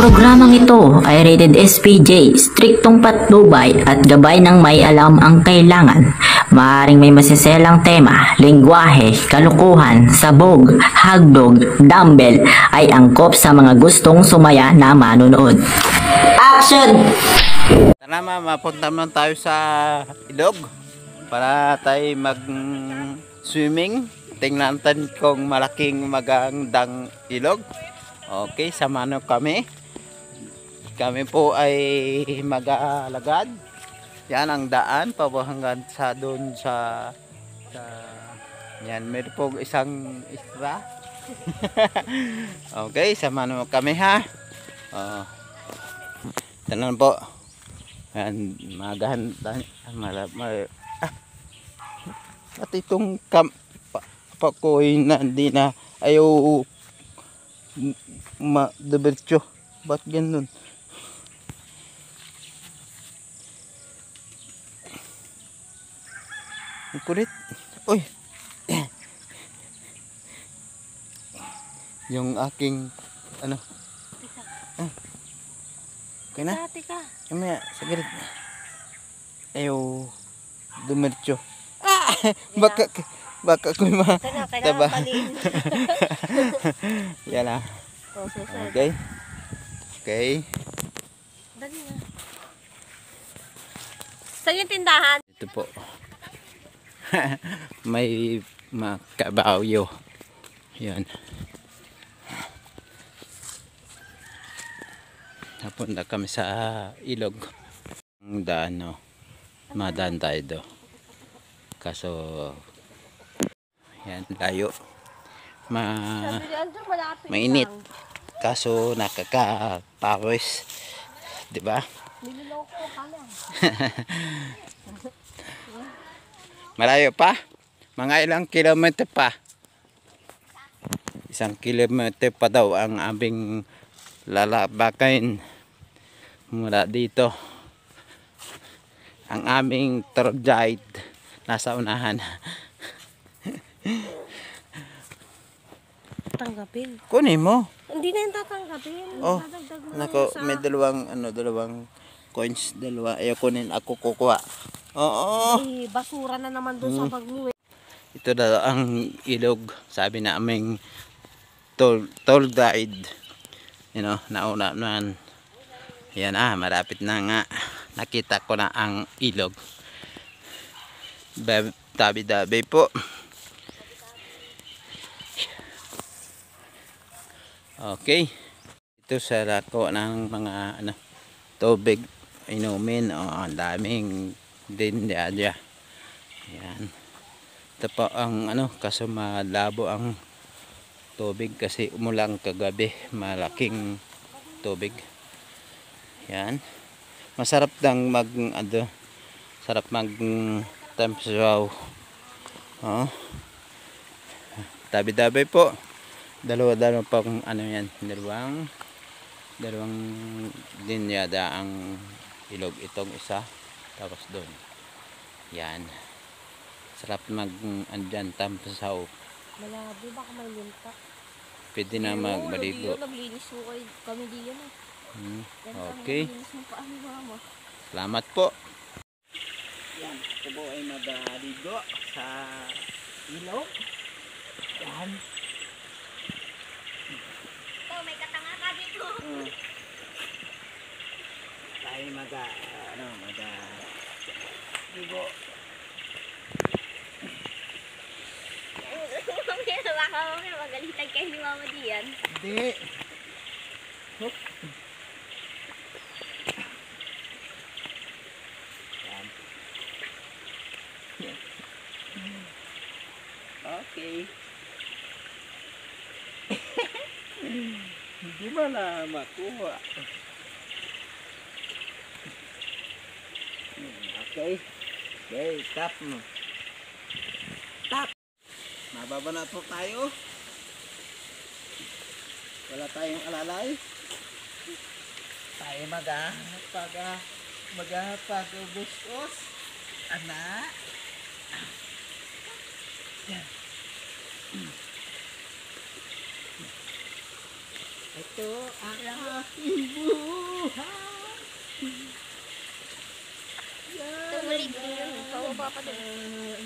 Programang ito ay rated SPJ, striktong patnubay at gabay ng may alam ang kailangan. Maaaring may masiselang tema, lengguwahe, kalukuhan, sabog, hagdog, dumbbell ay angkop sa mga gustong sumaya na manonood. Action! Tara mapunta naman tayo sa ilog para tayo mag-swimming. Tingnan natin kung malaking magandang ilog. Okay, samahan kami. Kami po ay mag-aalagad. Yan ang daan hanggang sa doon sa yan, meron po isang isla. Okay, samahan kami ha. Tanan po. Yan, maganda. At itong pakoy na hindi na ayaw ma-debertyo. Ba't ganun? Ang kulit. Uy! Yung aking ano? Okay na? Tika. Kamaya, saglit. Ayaw dumertyo. Baka ko Diba? Yan na. Okay. Okay. Dali na. Saan yung tindahan? Ito po. May makabawyo. Yan. Napunta kami sa ilog. Ang daan, no. Madaan tayo do. Kaso yan, layo. Mainit. Kaso nakakapawis. Diba? Niloloko ka lang. Malayo pa? Mga ilang kilometer pa? 1 kilometer pa daw ang aming lalabakain mula dito. Ang aming tour guide nasa unahan. Tanggapin. Kunin mo. Hindi na yung tatanggapin. Oh, Dadagdag mo nako, sa... may dalawang coins, Ayaw kunin, ako kukuha. Oo. Ay, basura na naman doon sa bag mo eh. Ito daw ang ilog, sabi na aming tour guide. You know, nauna naman. Yan malapit na nga. Nakita ko na ang ilog. Dabi-dabi po. Okay. Ito sa lako ng mga tubig inumin. Ang daming din diya. Yan. Ito po ang kaso malabo ang tubig kasi umulang kagabi. Malaking tubig. Yan. Masarap lang sarap tempsaw. Tabi-tabi po. Dalawa pang yan, dalawang din yada ang ilog, itong isa tapos doon. Yan. Sarap andyan tempsaw. Malabo, baka may linta. Pwede na magbaligo. Naglinis mo kami diyan eh. Okay. Salamat po. Yan, ako po ay magaligo sa ilog. Yan. Oh, may katanga ka dito. Tayo magaligo. Baka magalitan kayo ni Mama diyan. Hindi. Okay. Hindi mo na makuha. Okay. Okay, tap mo. Tap. Mababa na po tayo. Wala tayong alalay. Tayo mag-bustos. Anak. Yan. Ito ang aking buhay. Tumulig din yun. Pababa pa doon.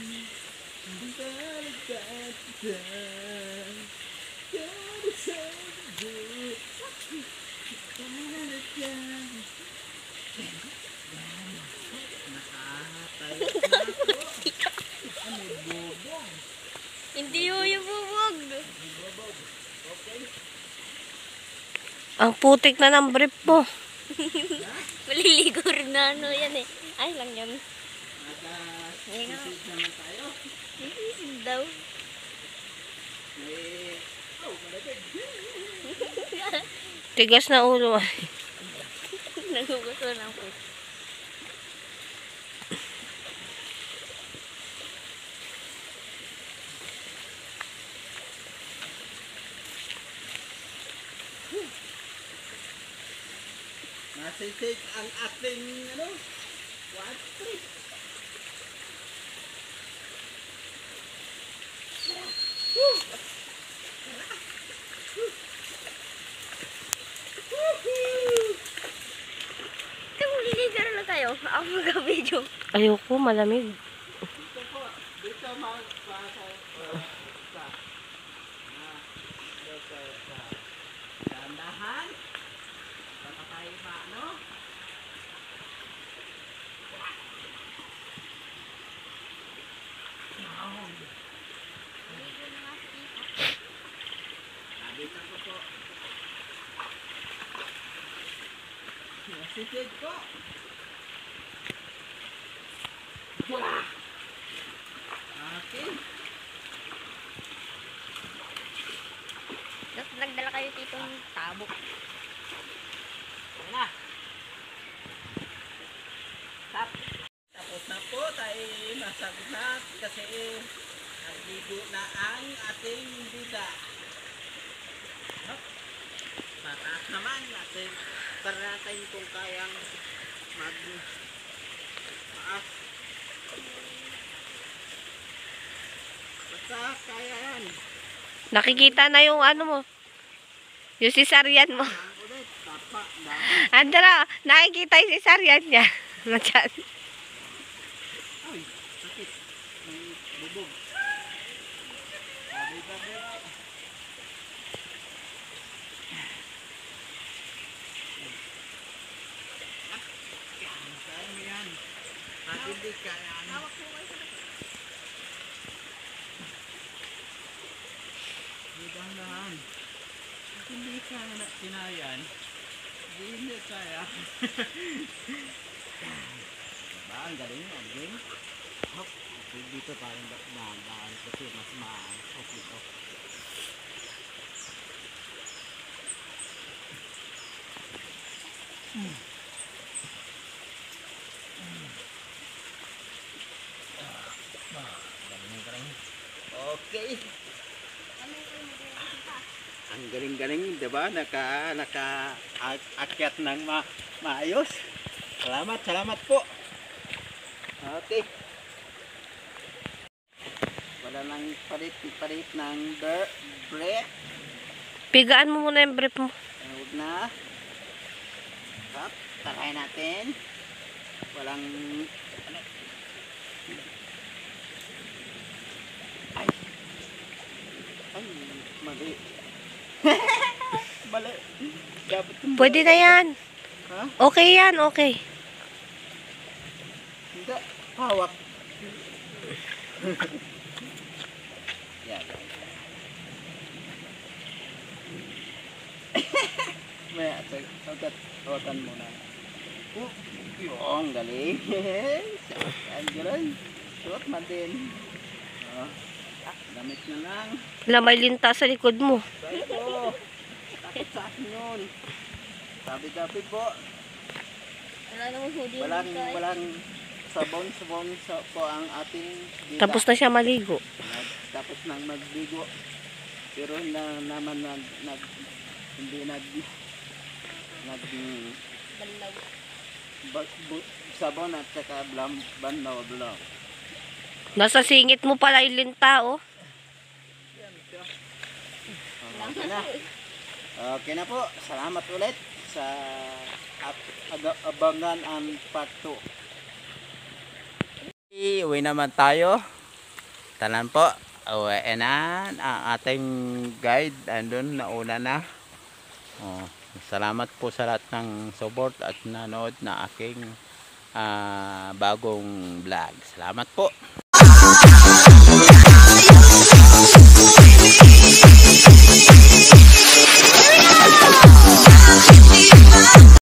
Hindi yung bubog. Ang putik na ng brief mo. Maliligo rin na ano yan eh. Ay lang yan. Naman tayo. Iisin daw. Tigas na ulo. Nagugusto ng po. Nasisig ang ating ano, what trip. Tumuliligo na tayo. Ako mag-video. Ayoko, malamig. Dito po, dito magpasa sa dandahan. Baka tayo no? Nabitan ko po. Nasisig ko. Okay. Tapos nagdala kayo dito ng tabok. Na. Tapos na po tayo masagot kasi nagligo na ang ating bida. Mataas naman natin para natin kung kayang maas. Basta kaya yan. Nakikita na yung ano mo. Yung cesarean mo. Ang ulit, tapa, dami. Andra, nakikita yung cesarean niya. Diyan. Ay, sakit. May bubog. Sabi. Kaya mo yan. Pag hindi kaya ano. Dahan-dahan. Pag hindi kaya na kinayan, hindi kaya. Diba? Ang galing mo, ang galing. Hop, dito parang dahan-dahan kasi mas maangkot dito. Okay. Ang galing-galing, 'di ba? Naka-akyat ng maayos. Salamat po. Okay. Wala nang palit ng break. Pigaan mo muna yung brief mo. Huwag na. Hop, takay natin. Walang ano. Ay. Ay, mali. Mali. Dapat Pwede na yan. Ha? Okay yan, okay. Hindi. Hawak. Yan. May otan muna. Yung galing. Ang galing. Suot man din. Damit na lang. Lamay linta sa likod mo. Ito. Takot sa akin yun. Sabi-sabi po. Wala namang hoodie. Walang sabon po ang ating dita. Tapos na siya maligo. Tapos nang magligo. Pero naman hindi sabon at saka banlaw. Nasa singit mo pala yung linta, oh. Okay na. Okay na po. Salamat ulit sa abangan ang part 2. Uwi naman tayo. Tanan po. Uwi na ang ating guide. Andun, nauna na. Oh, salamat po sa lahat ng support at nanood na aking bagong vlog. Salamat po.